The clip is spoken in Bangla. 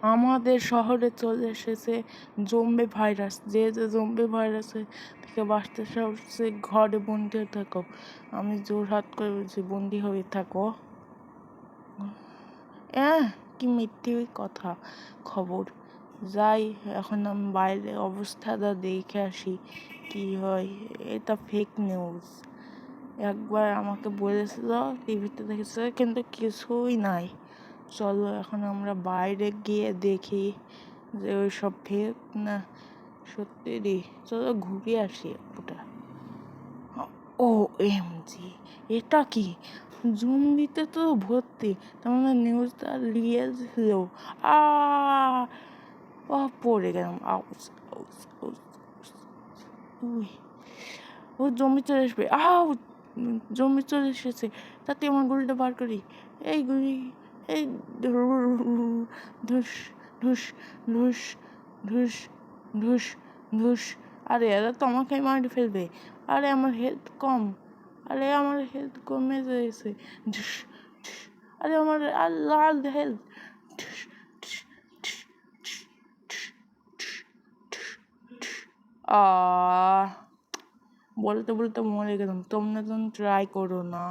আমাদের শহরে চলে এসেছে জম্বি ভাইরাস। যে জম্বি ভাইরাসের থেকে বাঁচতে চাও সে ঘরে বন্দি হয়ে থাকো। আমি জোরহাত করে বলছি, বন্দি হয়ে থাকো। কি মিথ্যে কথা খবর। যাই এখন আমি বাইরে অবস্থাটা দেখে আসি কি হয়। এটা ফেক নিউজ। একবার আমাকে বলেছিল, টিভিতে দেখেছে, কিন্তু কিছুই নাই। চলো এখন আমরা বাইরে গিয়ে দেখি যে ওই সব ফেক না সত্যি রে। চলো ঘুরে আসি ওটা। ও এম জি, এটা কি? জম্বিতে তো ভর্তি, তার মানে নিউজটা রিয়েল ছিল। আ পড়ে গেলাম। Ouch ouch ouch. ও জম্বি চলে আসবে। জম্বি চলে এসেছে। তাতে আমার গুলিটা বার করি। এই গুলি, এই ধুস ধুস ধুস ধুস ধুস ধুস। আরে এরা তো আমাকেই মারি ফেলবে। আরে আমার হেলথ কম। আরে আমার হেলথ কমে যাচ্ছে। ধুস ধুস। আরে আমার লাল হেলথ। বলতে বলতে মরে গেলাম। তোমরা ট্রাই করো না।